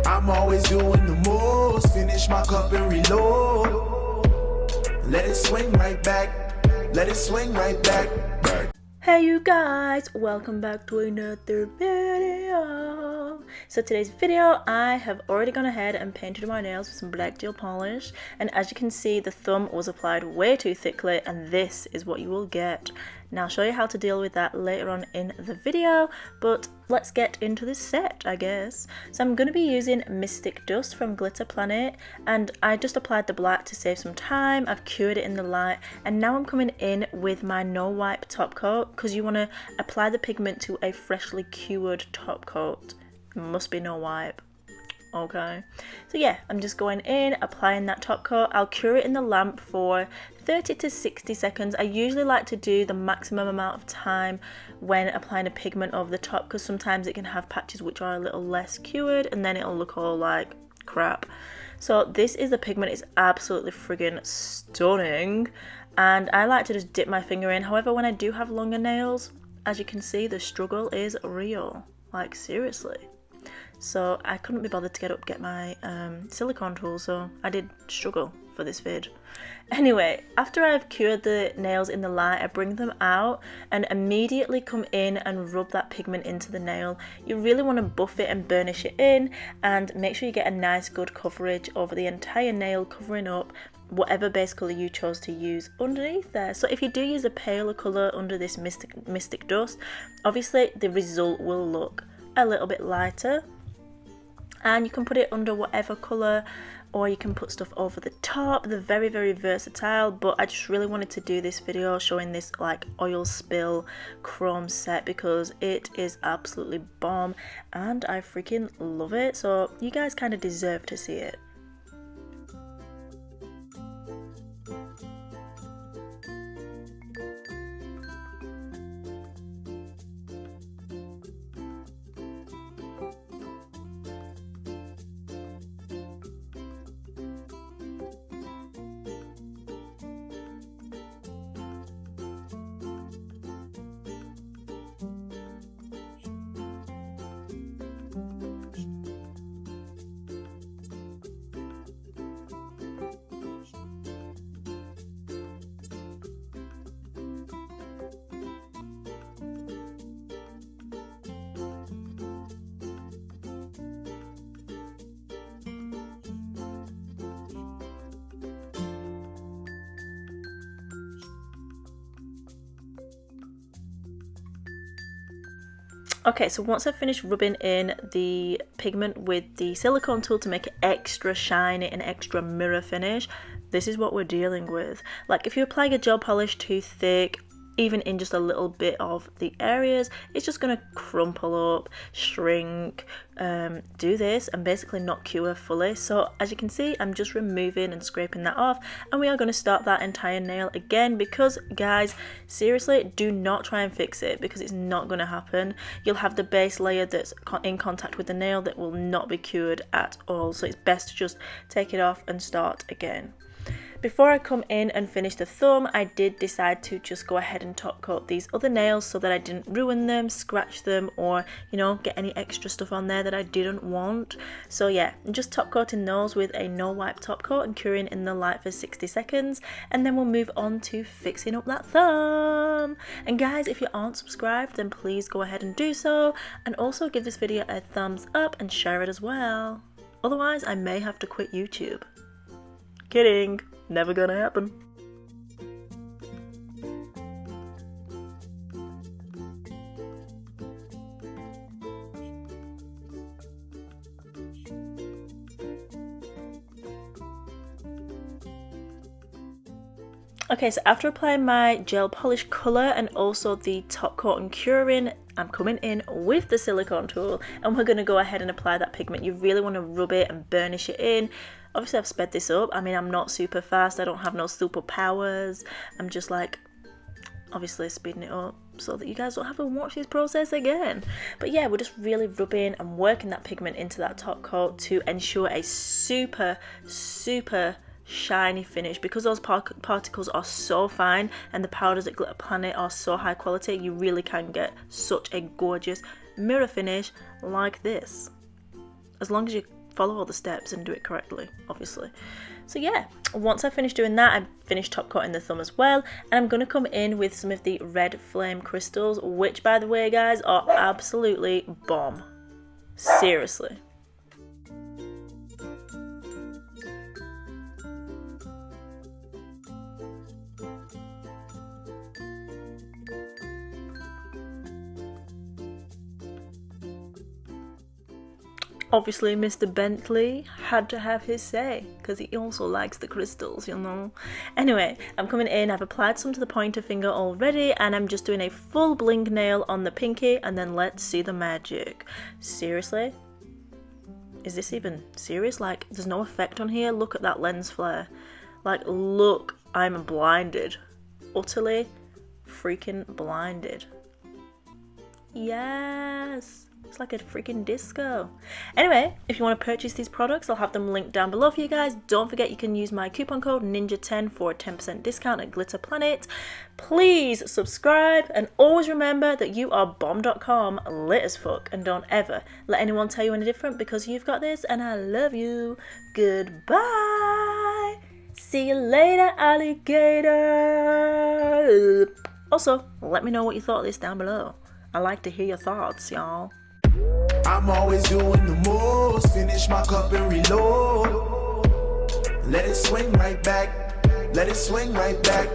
I'm always doing the most. Finish my cup and reload. Let it swing right back. Let it swing right back. Hey you guys, welcome back to another video. So today's video, I have already gone ahead and painted my nails with some black gel polish, and as you can see, the thumb was applied way too thickly, and this is what you will get. Now I'll show you how to deal with that later on in the video, but let's get into this set, I guess. So I'm going to be using Mystic Dust from Glitter Planet, and I just applied the black to save some time. I've cured it in the light, and now I'm coming in with my no wipe top coat, because you want to apply the pigment to a freshly cured top coat. It must be no wipe. Okay, so yeah, I'm just going in, applying that top coat. I'll cure it in the lamp for 30 to 60 seconds. I usually like to do the maximum amount of time when applying a pigment over the top, because sometimes it can have patches which are a little less cured and then it'll look all like crap. So this is the pigment. It's absolutely friggin' stunning, and I like to just dip my finger in. However, when I do have longer nails, as you can see, the struggle is real, like seriously. So I couldn't be bothered to get my silicone tool, so I did struggle for this vid. Anyway, after I've cured the nails in the light, I bring them out and immediately come in and rub that pigment into the nail. You really want to buff it and burnish it in, and make sure you get a nice good coverage over the entire nail, covering up whatever base colour you chose to use underneath there. So if you do use a paler colour under this Mystic Dust, obviously the result will look a little bit lighter, and you can put it under whatever colour, or you can put stuff over the top. They're very, very versatile, but I just really wanted to do this video showing this like oil spill chrome set because it is absolutely bomb and I freaking love it. So you guys kind of deserve to see it. Okay, so once I've finished rubbing in the pigment with the silicone tool to make it extra shiny and extra mirror finish, this is what we're dealing with. Like if you're applying a gel polish too thick, even in just a little bit of the areas, it's just going to crumple up, shrink, do this and basically not cure fully. So as you can see, I'm just removing and scraping that off, and we are going to start that entire nail again, because guys, seriously, do not try and fix it, because it's not going to happen. You'll have the base layer that's in contact with the nail that will not be cured at all, so it's best to just take it off and start again. Before I come in and finish the thumb, I did decide to just go ahead and top coat these other nails so that I didn't ruin them, scratch them, or, you know, get any extra stuff on there that I didn't want. So yeah, I'm just top coating those with a no wipe top coat and curing in the light for 60 seconds, and then we'll move on to fixing up that thumb. And guys, if you aren't subscribed, then please go ahead and do so, and also give this video a thumbs up and share it as well. Otherwise, I may have to quit YouTube. Kidding. Never gonna happen. Okay, so after applying my gel polish colour and also the top coat and curing, I'm coming in with the silicone tool and we're going to go ahead and apply that pigment. You really want to rub it and burnish it in. Obviously I've sped this up. I mean, I'm not super fast. I don't have no superpowers. I'm just like, obviously speeding it up so that you guys don't have to watch this process again. But yeah, we're just really rubbing and working that pigment into that top coat to ensure a super shiny finish, because those particles are so fine and the powders at Glitter Planet are so high quality. You really can get such a gorgeous mirror finish like this, as long as you follow all the steps and do it correctly, obviously. So yeah, once I finish doing that, I finished top coating the thumb as well, and I'm going to come in with some of the red flame crystals, which by the way guys are absolutely bomb. Seriously. Obviously, Mr. Bentley had to have his say, because he also likes the crystals, you know. Anyway, I'm coming in, I've applied some to the pointer finger already, and I'm just doing a full blink nail on the pinky, and then let's see the magic. Seriously? Is this even serious? Like, there's no effect on here? Look at that lens flare. Like, look, I'm blinded. Utterly freaking blinded. Yes! It's like a freaking disco. Anyway, if you want to purchase these products, I'll have them linked down below for you guys. Don't forget you can use my coupon code NINJA10 for a 10% discount at Glitter Planet. Please subscribe and always remember that you are bomb.com lit as fuck, and don't ever let anyone tell you any different, because you've got this and I love you. Goodbye. See you later, alligator. Also, let me know what you thought of this down below. I like to hear your thoughts, y'all. I'm always doing the most. Finish my cup and reload. Let it swing right back. Let it swing right back.